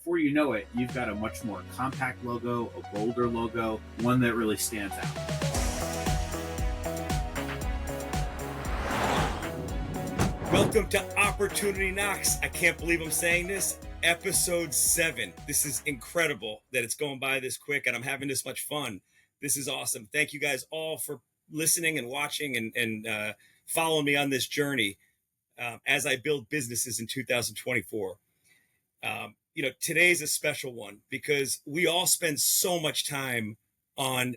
before you know it, you've got a much more compact logo, a bolder logo, one that really stands out. Welcome to Opportunity Knocks. I can't believe I'm saying this. Episode 7. This is incredible that it's going by this quick and I'm having this much fun. This is awesome. Thank you guys all for listening and watching and following me on this journey as I build businesses in 2024. Today's a special one because we all spend so much time on,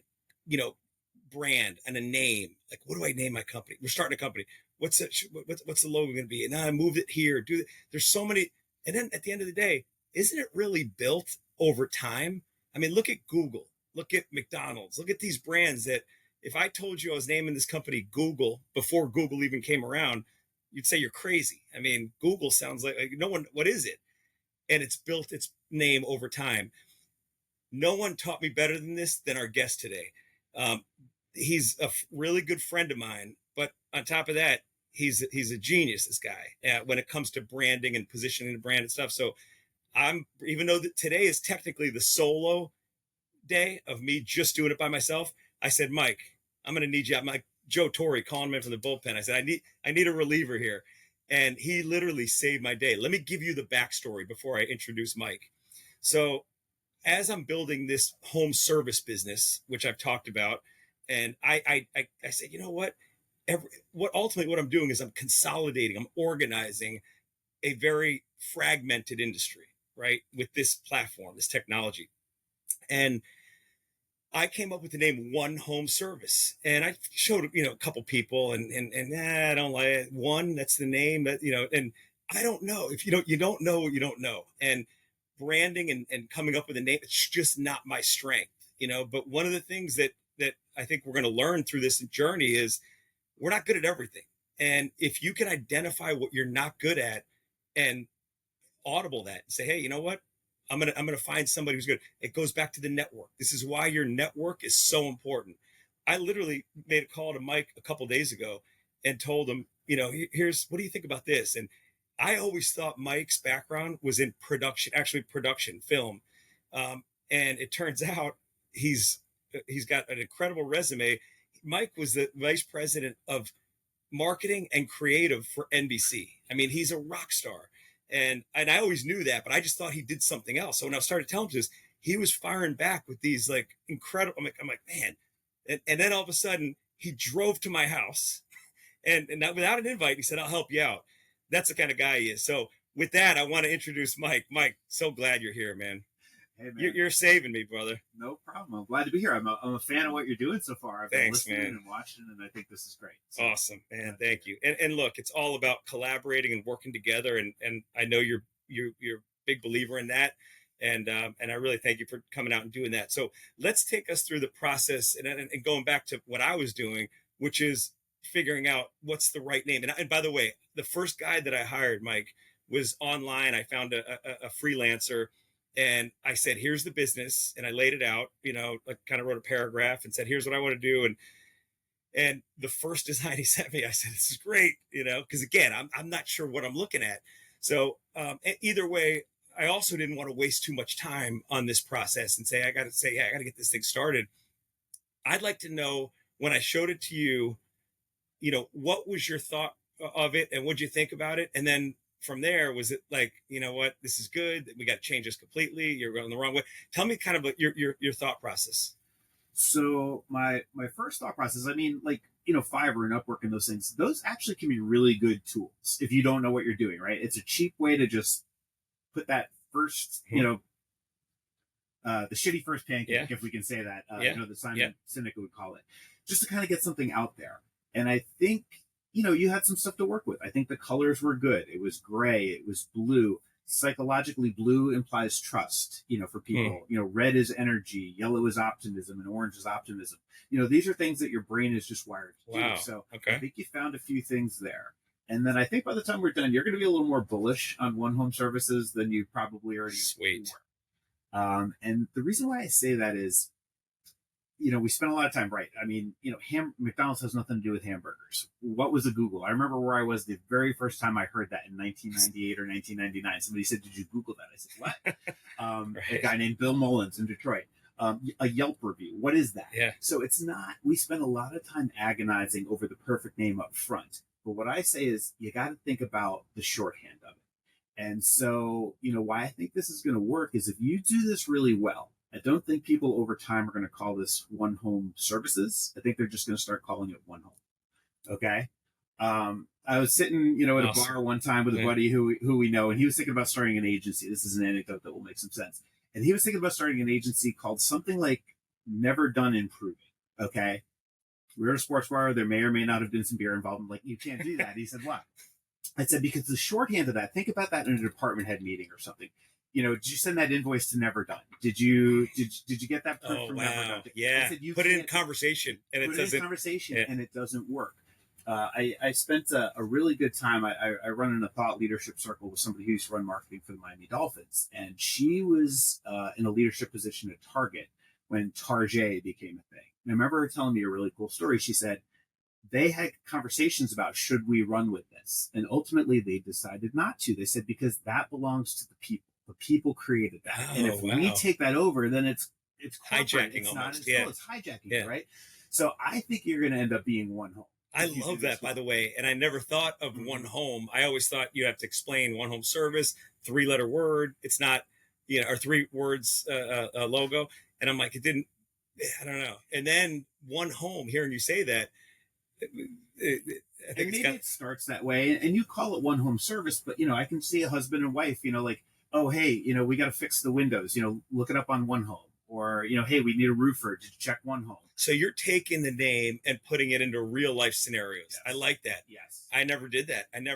brand and a name. Like, what do I name my company? We're starting a company. What's the logo going to be? And now I moved it here. There's so many. And then at the end of the day, isn't it really built over time? I mean, look at Google, look at McDonald's, look at these brands that if I told you I was naming this company Google before Google even came around, you'd say you're crazy. I mean, Google sounds like no one, what is it? And it's built its name over time. No one taught me better than this than our guest today. He's a really good friend of mine, but on top of that, he's a genius, this guy, when it comes to branding and positioning the brand and stuff. So even though today is technically the solo day of me just doing it by myself, I said, Mike, I'm going to need you. I'm like Joe Torre calling him in from the bullpen. I said, I need a reliever here. And he literally saved my day. Let me give you the backstory before I introduce Mike. So as I'm building this home service business, which I've talked about, and I said, you know what? Ultimately what I'm doing is I'm consolidating, I'm organizing a very fragmented industry, right? With this platform, this technology. And I came up with the name One Home Service, and I showed, a couple people and I don't like it. One, that's the name that, and I don't know if you don't know what you don't know. And branding and coming up with a name, it's just not my strength, but one of the things that I think we're going to learn through this journey is we're not good at everything. And if you can identify what you're not good at and audible that and say, hey, you know what? I'm going to find somebody who's good. It goes back to the network. This is why your network is so important. I literally made a call to Mike a couple of days ago and told him, here's, what do you think about this? And I always thought Mike's background was in production, film. And it turns out he's got an incredible resume. Mike was the vice president of marketing and creative for NBC. I mean, he's a rock star. And I always knew that, but I just thought he did something else. So when I started telling him this, he was firing back with these like incredible, I'm like, man. And then all of a sudden he drove to my house and not, without an invite, he said, I'll help you out. That's the kind of guy he is. So with that, I want to introduce Mike. Mike, so glad you're here, man. Hey, man. You're saving me, brother. No problem. I'm glad to be here. I'm a fan of what you're doing so far. I've been listening and watching, and I think this is great. So, awesome, man. Thank you. And look, it's all about collaborating and working together. And I know you're a big believer in that. And I really thank you for coming out and doing that. So let's take us through the process and going back to what I was doing, which is figuring out what's the right name. And by the way, the first guy that I hired, Mike, was online. I found a freelancer. And I said, here's the business. And I laid it out, like kind of wrote a paragraph and said, here's what I want to do. And the first design he sent me, I said, this is great, because again, I'm not sure what I'm looking at. So either way, I also didn't want to waste too much time on this process and say, I got to get this thing started. I'd like to know when I showed it to you, what was your thought of it and what'd you think about it? And then from there, was it like, what, this is good, we got to change this completely, you're going the wrong way? Tell me kind of your thought process. So my first thought process, I mean, like, Fiverr and Upwork and those things, those actually can be really good tools if you don't know what you're doing, right? It's a cheap way to just put that first, the shitty first pancake, if we can say that, the Simon Sinek would call it, just to kind of get something out there. And I think, you had some stuff to work with. I think the colors were good. It was gray. It was blue. Psychologically, blue implies trust, for people. Red is energy. Yellow is optimism. And orange is optimism. These are things that your brain is just wired to do. So okay. I think you found a few things there. And then I think by the time we're done, you're going to be a little more bullish on One Home Services than you probably already were. And the reason why I say that is, we spent a lot of time, right? I mean, McDonald's has nothing to do with hamburgers. What was a Google? I remember where I was the very first time I heard that in 1998 or 1999. Somebody said, did you Google that? I said, what? A guy named Bill Mullins in Detroit. A Yelp review. What is that? Yeah. So it's not, we spend a lot of time agonizing over the perfect name up front. But what I say is you got to think about the shorthand of it. And so, why I think this is going to work is if you do this really well, I don't think people over time are going to call this One Home Services. I think they're just going to start calling it One Home. Okay. I was sitting, at a bar one time with a buddy who we know, and he was thinking about starting an agency. This is an anecdote that will make some sense. And he was thinking about starting an agency called something like Never Done Improving. Okay. We were at a sports bar. There may or may not have been some beer involved. I'm like, you can't do that. He said, why? I said, because the shorthand of that, think about that in a department head meeting or something. Did you send that invoice to Never Done? Did you get that proof from Never Done? Yeah. I said, put it in conversation and it doesn't. And it doesn't work. I spent a really good time. I run in a thought leadership circle with somebody who used to run marketing for the Miami Dolphins. And she was in a leadership position at Target when Target became a thing. And I remember her telling me a really cool story. She said, they had conversations about should we run with this? And ultimately they decided not to. They said, because that belongs to the people. The people created that. And if we take that over, then it's hijacking. It's almost. Not it's hijacking, right? So I think you're going to end up being One Home. I love that, by the way. And I never thought of One Home. I always thought you have to explain One Home Service, 3-letter word. It's not, or 3 words, logo. And I'm like, I don't know. And then One Home, hearing you say that, I think it starts that way. And you call it One Home Service, but, I can see a husband and wife, like, oh, hey, we got to fix the windows, look it up on One Home. Or, hey, we need a roofer to check One Home. So you're taking the name and putting it into real life scenarios. Yes. I like that. Yes. I never did that. And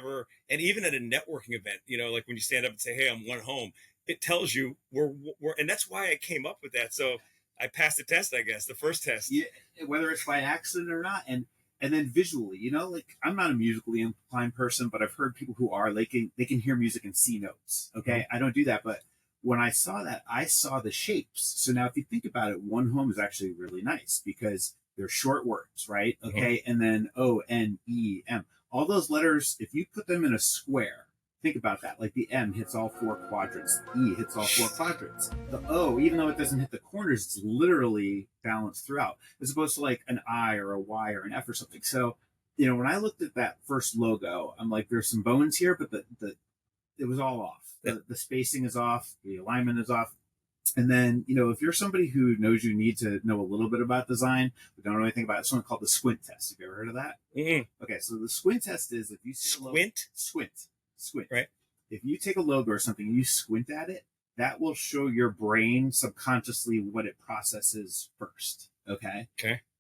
even at a networking event, like when you stand up and say, hey, I'm One Home, it tells you we're, and that's why I came up with that. So I passed the test, I guess, the first test. Yeah, whether it's by accident or not. And then visually, like I'm not a musically inclined person, but I've heard people who are, they can hear music and see notes. Okay. Mm-hmm. I don't do that, but when I saw that, I saw the shapes. So now if you think about it, One Home is actually really nice because they're short words, right? Okay. Mm-hmm. And then O-N-E-M. All those letters, if you put them in a square, think about that. Like the M hits all 4 quadrants. The E hits all 4 quadrants. The O, even though it doesn't hit the corners, it's literally balanced throughout, as opposed to like an I or a Y or an F or something. So, when I looked at that first logo, I'm like, there's some bones here, but it was all off. The spacing is off. The alignment is off. And then, if you're somebody who knows you need to know a little bit about design, but don't know anything about it, it's something called the squint test. Have you ever heard of that? Mm-hmm. Okay, so the squint test is if you see squint. Right. If you take a logo or something and you squint at it, that will show your brain subconsciously what it processes first. Okay.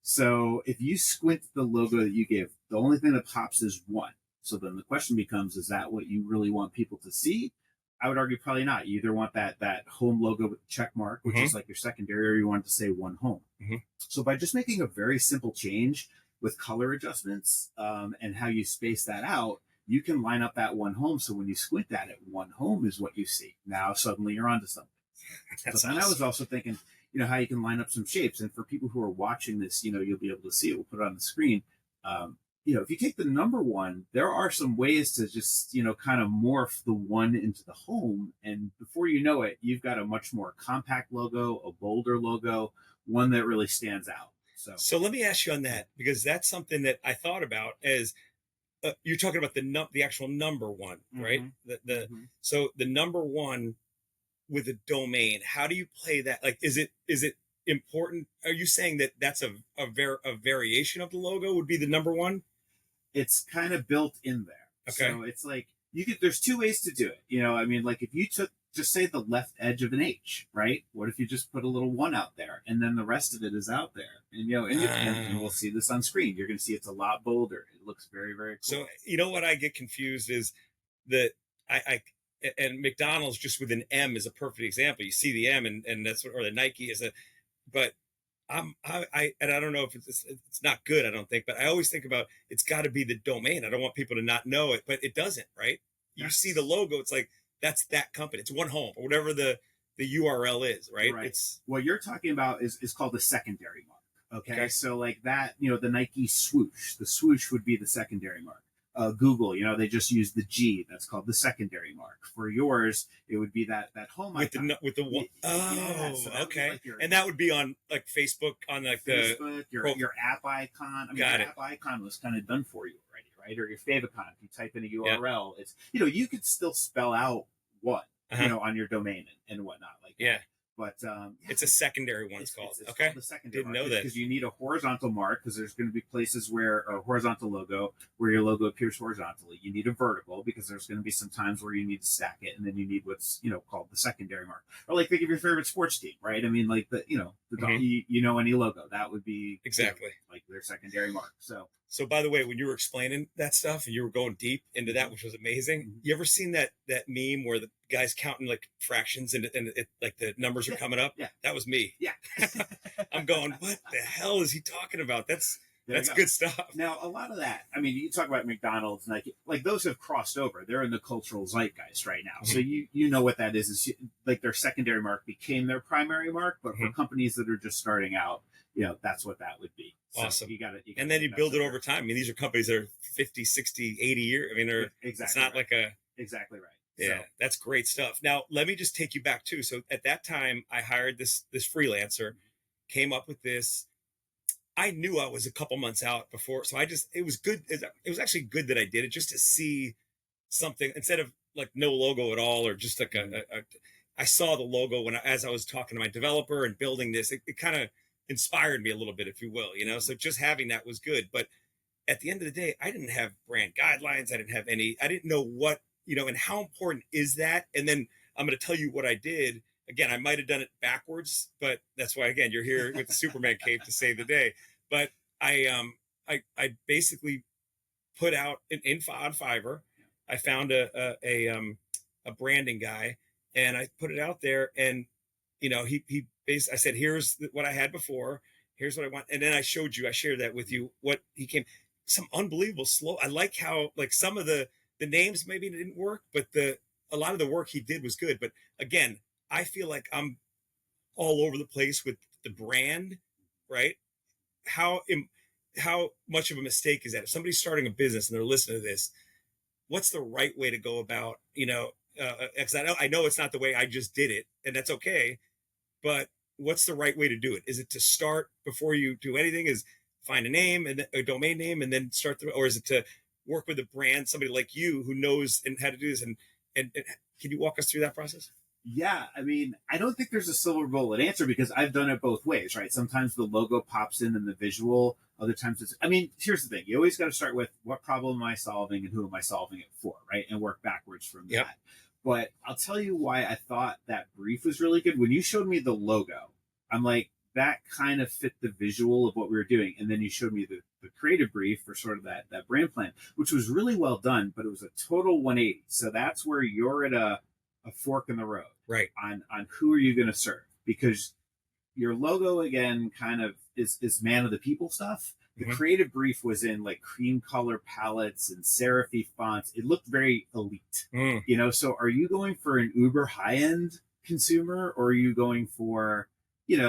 So if you squint the logo that you give, the only thing that pops is 1. So then the question becomes, is that what you really want people to see? I would argue probably not. You either want that home logo with the check mark, which is like your secondary, or you want it to say One Home. Mm-hmm. So by just making a very simple change with color adjustments and how you space that out, you can line up that One Home. So when you squint at it, One Home is what you see. Now suddenly you're onto something. But then I was also thinking, how you can line up some shapes. And for people who are watching this, you'll be able to see it. We'll put it on the screen. If you take the number 1, there are some ways to just, kind of morph the 1 into the home. And before you know it, you've got a much more compact logo, a bolder logo, one that really stands out. So let me ask you on that, because that's something that I thought about as you're talking about the actual number 1, right? Mm-hmm. So the number 1 with a domain, how do you play that? Like, is it important? Are you saying that that's a variation of the logo would be the number 1? It's kind of built in there. Okay. So it's like there's 2 ways to do it. Like if you took just say the left edge of an H, right? What if you just put a little 1 out there and then the rest of it is out there? And and we'll see this on screen. You're going to see it's a lot bolder. It looks very, very cool. So what I get confused is that and McDonald's just with an M is a perfect example. You see the M and that's or the Nike is but I don't know if it's not good, I don't think, but I always think about it's got to be the domain. I don't want people to not know it, but it doesn't, right? You see the logo, it's like that's that company. It's One Home or whatever the URL is, right? It's what you're talking about is called the secondary mark. Okay. So like that, the Nike swoosh, the swoosh would be the secondary mark. Google, they just use the G. That's called the secondary mark. For yours, it would be that home with icon. with the one. So okay. Like and that would be on like Facebook, on like Facebook, your app icon. I mean, your app icon was kind of done for you already, right? Or your favicon. If you type in a URL, it's you could still spell out what on your domain and whatnot, like that. But it's a secondary one. It's called. It's called the secondary. Didn't know that, because you need a horizontal mark, because there's going to be places where a horizontal logo where your logo appears horizontally. You need a vertical because there's going to be some times where you need to stack it, and then you need what's called the secondary mark. Or like think of your favorite sports team, right? I mean, like the any logo that would be exactly like their secondary mark. So by the way, when you were explaining that stuff and you were going deep into that, which was amazing, you ever seen that meme where the guy's counting like fractions and it like the numbers are coming up? Yeah. That was me. Yeah. I'm going, what the hell is he talking about? That's good stuff. Now, a lot of that, I mean, you talk about McDonald's, and like those have crossed over. They're in the cultural zeitgeist right now. So you know what that is like their secondary mark became their primary mark, but for companies that are just starting out, that's what that would be. So awesome. You got it. And then you build it over time. I mean, these are companies that are 50, 60, 80 years. I mean, it's not like a... Exactly right. Yeah, that's great stuff. Now, let me just take you back too. So at that time, I hired this freelancer, came up with this. I knew I was a couple months out before. So it was good. It was actually good that I did it, just to see something instead of like no logo at all, or just like I saw the logo as I was talking to my developer and building this. It kind of inspired me a little bit, if you will, so just having that was good. But at the end of the day, I didn't have brand guidelines. I didn't know what, and how important is that? And then I'm going to tell you what I did. Again, I might've done it backwards, but that's why, again, you're here with the Superman cape to save the day. But I basically put out on Fiverr. I found a branding guy, and I put it out there, and he basically, I said, here's what I had before, here's what I want, and then I shared that with you. What he came, some unbelievable slow. I like how like some of the names maybe didn't work, but a lot of the work he did was good. But again, I feel like I'm all over the place with the brand, right? How much of a mistake is that? If somebody's starting a business and they're listening to this, what's the right way to go about, because I know it's not the way I just did it, and that's okay, but what's the right way to do it? Is it to start before you do anything, is find a name and a domain name and then start or is it to work with a brand, somebody like you who knows and how to do this? And can you walk us through that process? Yeah, I mean, I don't think there's a silver bullet answer, because I've done it both ways, right? Sometimes the logo pops in the visual. Other times here's the thing. You always got to start with what problem am I solving and who am I solving it for, right? And work backwards from that. But I'll tell you why I thought that brief was really good. When you showed me the logo, I'm like, that kind of fit the visual of what we were doing. And then you showed me the creative brief for sort of that brand plan, which was really well done, but it was a total 180. So that's where you're at a fork in the road, right? On who are you going to serve? Because your logo, again, kind of is man of the people stuff. The creative brief was in like cream color palettes and serify fonts. It looked very elite, so are you going for an uber high-end consumer, or are you going for,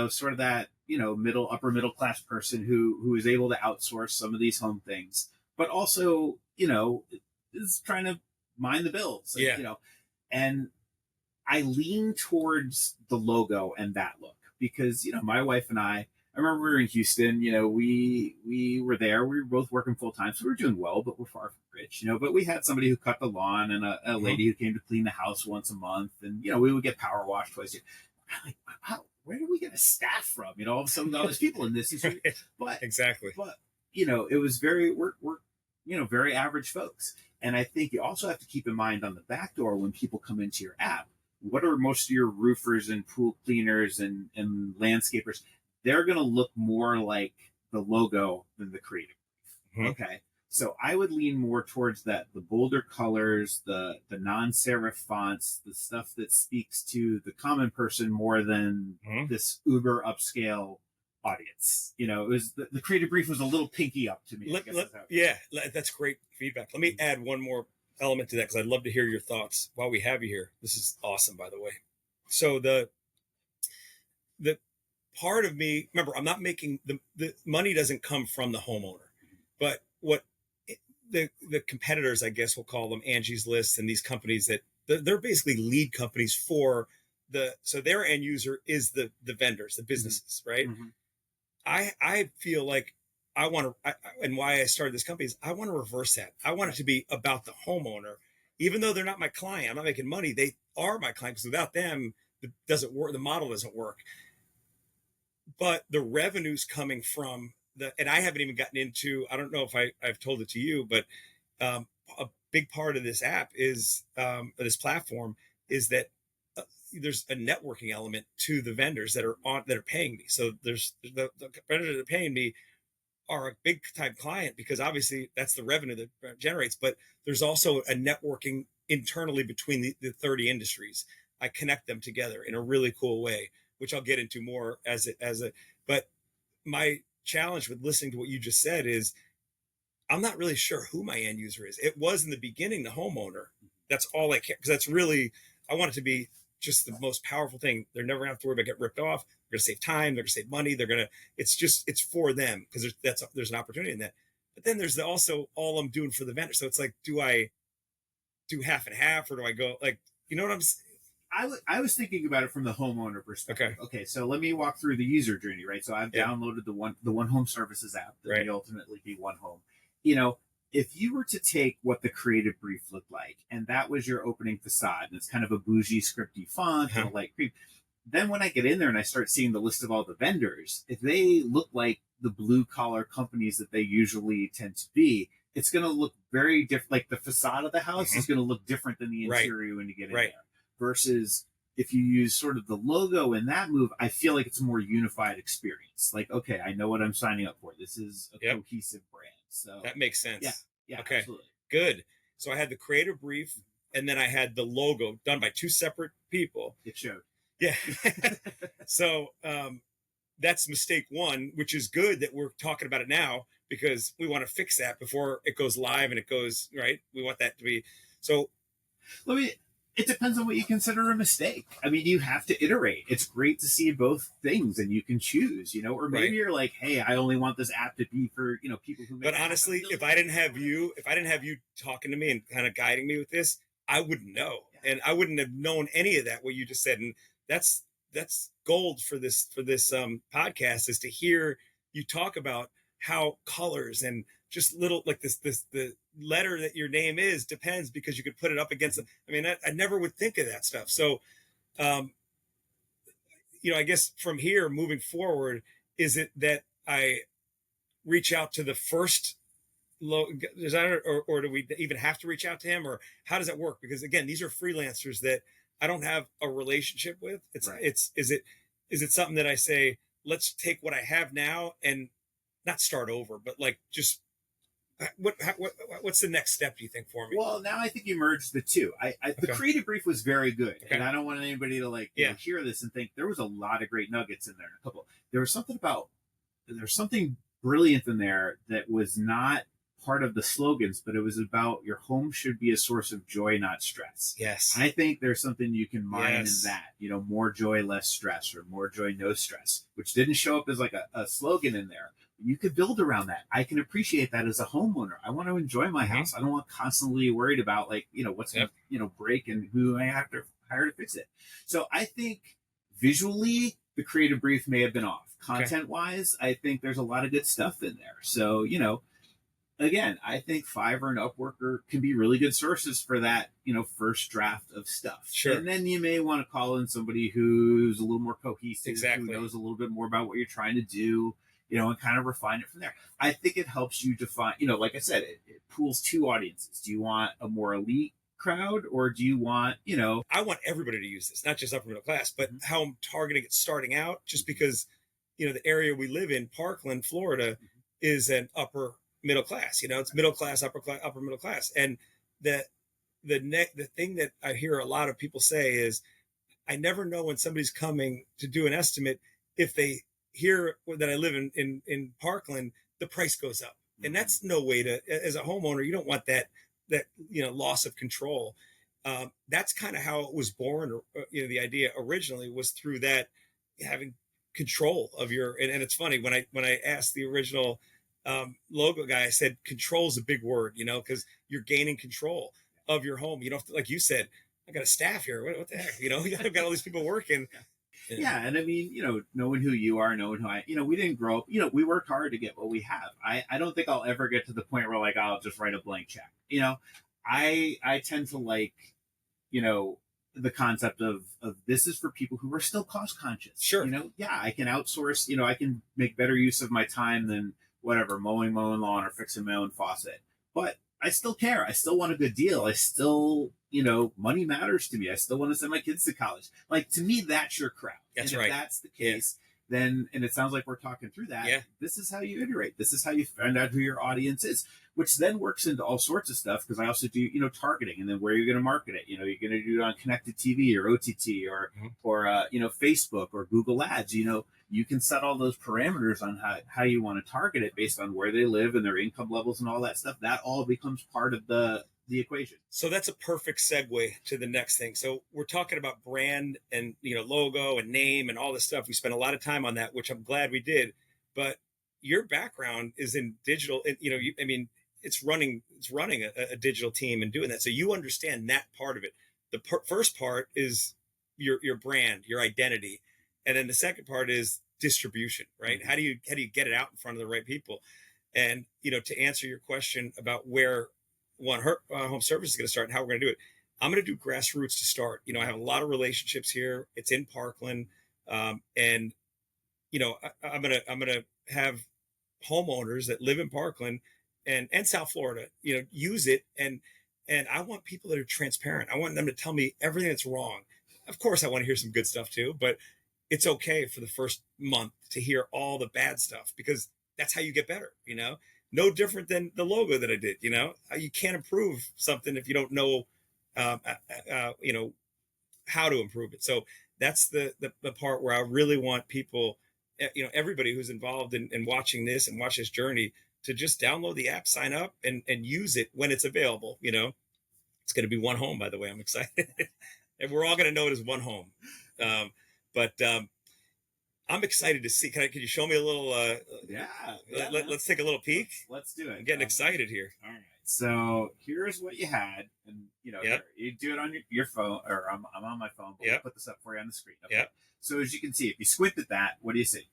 sort of that, upper middle class person who is able to outsource some of these home things, but also, is trying to mind the bills, and I lean towards the logo and that look, because, my wife and I remember we were in Houston, we were there, we were both working full time. So we were doing well, but we're far from rich, but we had somebody who cut the lawn and a lady who came to clean the house once a month. And, we would get power washed twice a year. Like, where do we get a staff from? All of a sudden, all these people in this. But exactly. But, it was we're very average folks. And I think you also have to keep in mind on the back door, when people come into your app, what are most of your roofers and pool cleaners and landscapers? They're going to look more like the logo than the creative. Okay. So I would lean more towards that, the bolder colors, the non-serif fonts, the stuff that speaks to the common person more than this uber upscale audience. It was the creative brief was a little pinky up to me. That's great feedback. Let me add one more element to that, because I'd love to hear your thoughts while we have you here. This is awesome, by the way. So the part of me, remember, I'm not making the money doesn't come from the homeowner, but the competitors, I guess we'll call them, Angie's List and these companies that they're basically lead companies for so their end user is the vendors, the businesses, right? I feel like I want to, and why I started this company is I want to reverse that. I want it to be about the homeowner, even though they're not my client. I'm not making money. They are my client, because without them, it doesn't work. The model doesn't work. But the revenue's coming from and I haven't even gotten into, I don't know if I've told it to you, but a big part of this app is, this platform is that there's a networking element to the vendors that are paying me. So there's the vendors that are paying me are a big time client, because obviously that's the revenue that generates, but there's also a networking internally between the 30 industries. I connect them together in a really cool way, which I'll get into more but my challenge with listening to what you just said is I'm not really sure who my end user is. It was in the beginning, the homeowner. That's all I care, because that's really, I want it to be just the most powerful thing. They're never going to have to worry about getting ripped off. They're going to save time. They're going to save money. It's for them, because there's an opportunity in that. But then there's also all I'm doing for the vendor. So it's like, do I do half and half, or do I go like, you know what I'm saying? I was thinking about it from the homeowner perspective. Okay, so let me walk through the user journey, right? So I've downloaded the One Home Services app that may ultimately be One Home. If you were to take what the creative brief looked like, and that was your opening facade, and it's kind of a bougie scripty font and a light cream, then when I get in there and I start seeing the list of all the vendors, if they look like the blue collar companies that they usually tend to be, it's going to look very different. Like the facade of the house is going to look different than the interior when you get in there. Versus if you use sort of the logo in that move, I feel like it's a more unified experience. Like, okay, I know what I'm signing up for. This is a cohesive brand. So that makes sense. Yeah. Okay. Absolutely. Good. So I had the creative brief, and then I had the logo done by two separate people. It showed. Yeah. So that's mistake one, which is good that we're talking about it now, because we want to fix that before it goes live and it goes right. We want that to be so. It depends on what you consider a mistake. I mean, you have to iterate. It's great to see both things, and you can choose, or maybe you're like, hey, I only want this app to be for, people who. But honestly, if I didn't have you talking to me and kind of guiding me with this, I wouldn't know, and I wouldn't have known any of that, what you just said. And that's gold for this podcast, is to hear you talk about how colors and just little like the letter that your name is depends, because you could put it up against them. I mean, I never would think of that stuff. So, I guess from here moving forward, is it that I reach out to the first designer, or do we even have to reach out to him, or how does that work? Because again, these are freelancers that I don't have a relationship with. Is it something that I say, let's take what I have now and not start over, but like just what's the next step, do you think, for me? Well, now I think you merged the two. The creative brief was very good, and I don't want anybody to hear this and think there was a lot of great nuggets in there. There was something brilliant in there that was not part of the slogans, but it was about your home should be a source of joy, not stress. Yes. I think there's something you can mine in that, more joy, less stress, or more joy, no stress, which didn't show up as like a slogan in there. You could build around that. I can appreciate that as a homeowner. I want to enjoy my house. I don't want constantly worried about what's going to break and who I have to hire to fix it. So I think visually the creative brief may have been off. Content wise, I think there's a lot of good stuff in there. So, again, I think Fiverr and Upwork can be really good sources for that, first draft of stuff. Sure. And then you may want to call in somebody who's a little more cohesive, who knows a little bit more about what you're trying to do, and kind of refine it from there. I think it helps you define, like I said, it pools two audiences. Do you want a more elite crowd, or do you want, I want everybody to use this, not just upper middle class, but how I'm targeting it starting out, just because, the area we live in, Parkland, Florida, is an upper middle class. It's middle class, upper middle class. And the thing that I hear a lot of people say is, I never know when somebody's coming to do an estimate, if they hear that I live in Parkland, the price goes up. And that's no way to, as a homeowner, you don't want that loss of control. That's kind of how it was born. The idea originally was through that, having control of your, and it's funny when I asked the original logo guy, I said, control is a big word, you know, because you're gaining control of your home. You don't have to, like you said, I got a staff here. What the heck? You know, I've got all these people working. Yeah. And I mean, knowing who you are, knowing who we didn't grow up, we worked hard to get what we have. I don't think I'll ever get to the point where like, I'll just write a blank check. I tend to like, the concept of this is for people who are still cost conscious. Sure. Yeah, I can outsource, I can make better use of my time than whatever, mowing my own lawn or fixing my own faucet. But I still care. I still want a good deal. I still, money matters to me. I still want to send my kids to college. Like, to me, that's your crowd. That's and right. If that's the case, then, and it sounds like we're talking through that. Yeah. This is how you iterate. This is how you find out who your audience is, which then works into all sorts of stuff. Because I also do, targeting, and then where you're going to market it. You're going to do it on connected TV or OTT or, Facebook or Google Ads. You can set all those parameters on how you want to target it based on where they live and their income levels and all that stuff. That all becomes part of the equation. So that's a perfect segue to the next thing. So we're talking about brand and, logo and name and all this stuff. We spent a lot of time on that, which I'm glad we did. But your background is in digital. It's running a digital team and doing that. So you understand that part of it. The first part is your brand, your identity. And then the second part is distribution, right? Mm-hmm. How do you get it out in front of the right people? And, to answer your question about where home service is going to start and how we're going to do it, I'm going to do grassroots to start. I have a lot of relationships here. It's in Parkland. And, I'm going to have homeowners that live in Parkland and South Florida, use it. And I want people that are transparent. I want them to tell me everything that's wrong. Of course, I want to hear some good stuff too, but it's okay for the first month to hear all the bad stuff, because that's how you get better, no different than the logo that I did, you can't improve something if you don't know, how to improve it. So that's the part where I really want people, everybody who's involved in watching this and watch this journey, to just download the app, sign up and use it when it's available. It's going to be one home, by the way. I'm excited. And we're all going to know it as one home. But I'm excited to see. Can you show me a little? Let's take a little peek. Let's do it. I'm getting excited here. All right. So here's what you had, and you do it on your phone, or I'm on my phone. But we'll put this up for you on the screen. Okay. Yep. So as you can see, if you squint at that, what do you see?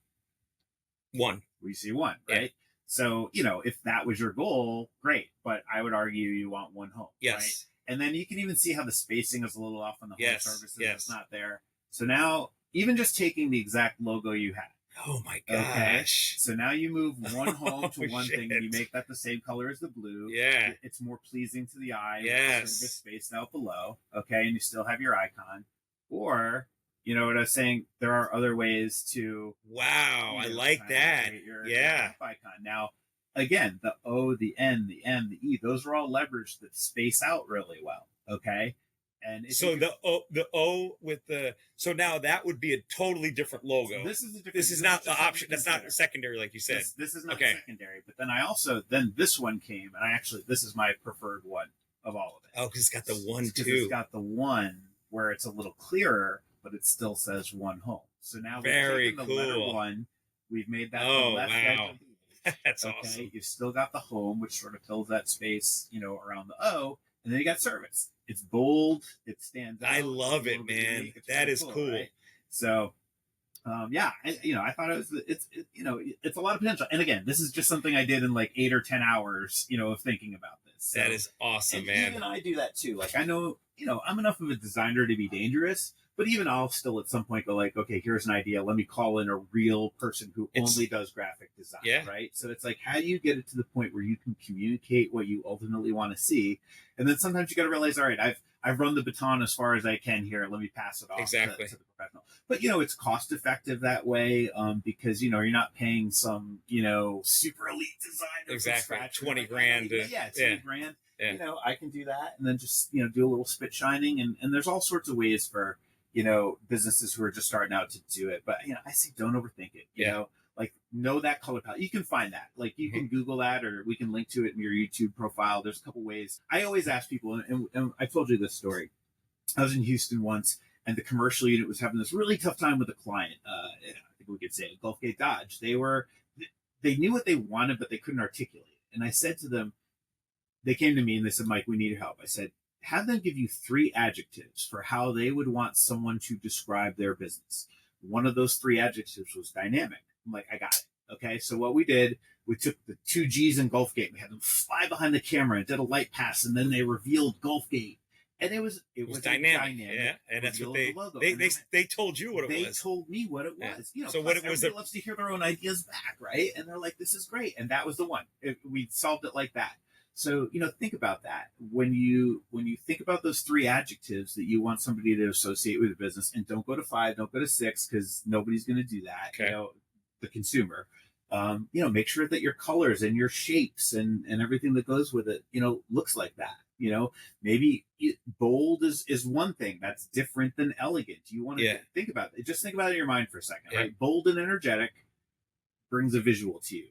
One. We see one, right? Yeah. So if that was your goal, great. But I would argue you want one home. Yes. Right? And then you can even see how the spacing is a little off on the home services. Yes. It's not there. So now, even just taking the exact logo you had. Oh my gosh. Okay? So now you move one home to one thing, and you make that the same color as the blue. Yeah. It's more pleasing to the eye. Yes. Service spaced out below. Okay. And you still have your icon. Or, what I was saying, there are other ways to. Wow. I like that. Your icon. Now, again, the O, the N, the M, the E, those are all levers that space out really well. Okay. And so the O with so now that would be a totally different logo. So this is not the option. That's not secondary, like you said. This is not secondary. But then this one came, and this is my preferred one of all of it. Oh, because it's got the one too. It's got the one where it's a little clearer, but it still says one home. So now we've taken the letter one, we've made that the left edge of the E. That's awesome. You've still got the home, which sort of fills that space, around the O, and then you got service. It's bold. It stands out. I love it, man. That is cool. Right? So, I thought it's a lot of potential. And again, this is just something I did in like 8 or 10 hours, of thinking about this. So, that is awesome, man. Even I do that too. Like I know, I'm enough of a designer to be dangerous, but even I'll still at some point go like, okay, here's an idea. Let me call in a real person who only does graphic design. Yeah. Right. So it's like, how do you get it to the point where you can communicate what you ultimately want to see? And then sometimes you got to realize, all right, I've run the baton as far as I can here. Let me pass it off to the professional. But, it's cost effective that way because, you're not paying some, super elite designer. Exactly. 20 grand. Yeah, 20 grand. Yeah. I can do that and then just, do a little spit shining. And there's all sorts of ways for, businesses who are just starting out to do it. But, I say don't overthink it. You know, like know that color palette. You can find that. Like you can Google that, or we can link to it in your YouTube profile. There's a couple ways. I always ask people, and I told you this story. I was in Houston once, and the commercial unit was having this really tough time with a client. I think we could say Gulfgate Dodge. they knew what they wanted, but they couldn't articulate it. And I said to them, they came to me and they said, Mike, we need your help. I said, have them give you 3 adjectives for how they would want someone to describe their business. One of those 3 adjectives was dynamic. I'm like, I got it. Okay. So what we did, we took the 2 G's in Gulfgate. We had them fly behind the camera and did a light pass, and then they revealed Gulfgate. And it was dynamic. Yeah. And that's what they told you what it was. They told me what it was. Yeah. So what it was, everybody loves to hear their own ideas back, right? And they're like, this is great. And that was the one. We solved it like that. So, think about that. When you think about those 3 adjectives that you want somebody to associate with a business, and don't go to 5, don't go to 6, because nobody's going to do that. Okay. The consumer, make sure that your colors and your shapes and everything that goes with it, looks like that. Maybe bold is one thing that's different than elegant. You want to think about it. Just think about it in your mind for a second, right? Bold and energetic brings a visual to you.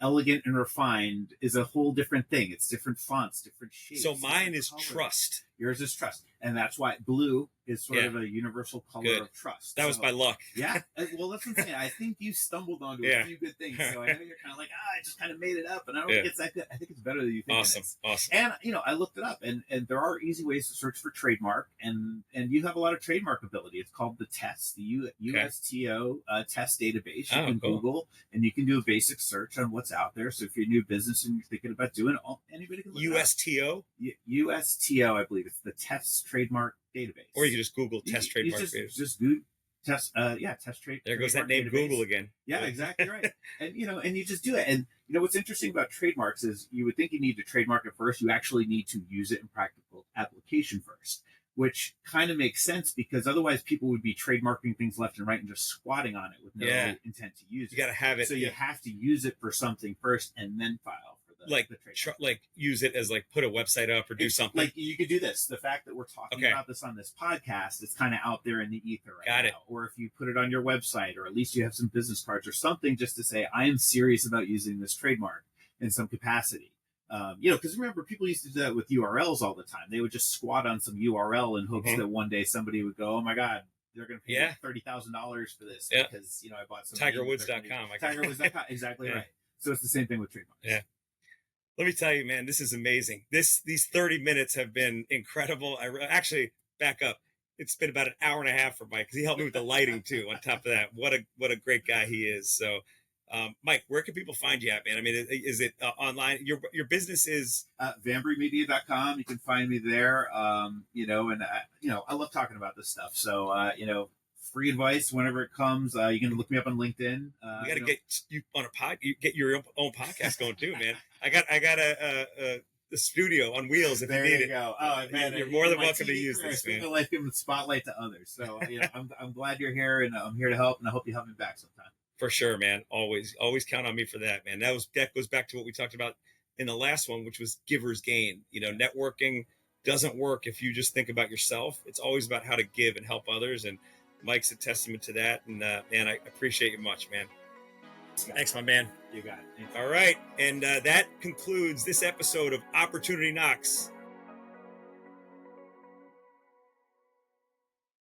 Elegant and refined is a whole different thing. It's different fonts, different shapes. So mine is colors. Trust. Yours is trust. And that's why blue is sort of a universal color of trust. That was by luck. Yeah. Well, that's what I'm saying. I think you stumbled onto a few good things. So I know you're kind of like, I just kind of made it up. And I don't think it's that good. I think it's better than you think it is. Awesome. And, I looked it up. And there are easy ways to search for trademark. And you have a lot of trademark ability. It's called the TEST, the USTO TEST database. You can Google, and you can do a basic search on what's out there. So if you're a new business and you're thinking about doing it, anybody can look USTO? USTO, I believe. It's the TEST trademark database. Or you can just Google test trademark database. Just Google test test trade. There goes that name database. Google again. Yeah, exactly right. And and you just do it. And what's interesting about trademarks is you would think you need to trademark it first. You actually need to use it in practical application first, which kind of makes sense, because otherwise people would be trademarking things left and right and just squatting on it with no intent to use it. You got to have it. So you have to use it for something first and then file. Like use it as put a website up or do something. Like you could do this. The fact that we're talking about this on this podcast, it's kind of out there in the ether right now. Or if you put it on your website, or at least you have some business cards or something just to say, I am serious about using this trademark in some capacity. Because remember, people used to do that with URLs all the time. They would just squat on some URL in hopes that one day somebody would go, oh my God, they're going to pay me $30,000 for this because, I bought some TigerWoods.com. TigerWoods.com. Exactly right. So it's the same thing with trademarks. Yeah. Let me tell you, man, this is amazing. These 30 minutes have been incredible. Actually, back up. It's been about an hour and a half for Mike, because he helped me with the lighting too. On top of that, what a great guy he is. So, Mike, where can people find you at, man? I mean, is it online? Your business is VamburyMedia.com. You can find me there. I love talking about this stuff. So, free advice whenever it comes. You can look me up on LinkedIn. You got to get you on a pod. You get your own podcast going too, man. I got a studio on wheels if there you need you go. Oh man, you're more than welcome to use this. Man, life giving the spotlight to others. So I'm glad you're here, and I'm here to help, and I hope you help me back sometime. For sure, man. Always count on me for that, man. That goes back to what we talked about in the last one, which was giver's gain. Networking doesn't work if you just think about yourself. It's always about how to give and help others, and Mike's a testament to that. And man, I appreciate you much, man. Thanks, my man. You got it. All right. And that concludes this episode of Opportunity Knocks.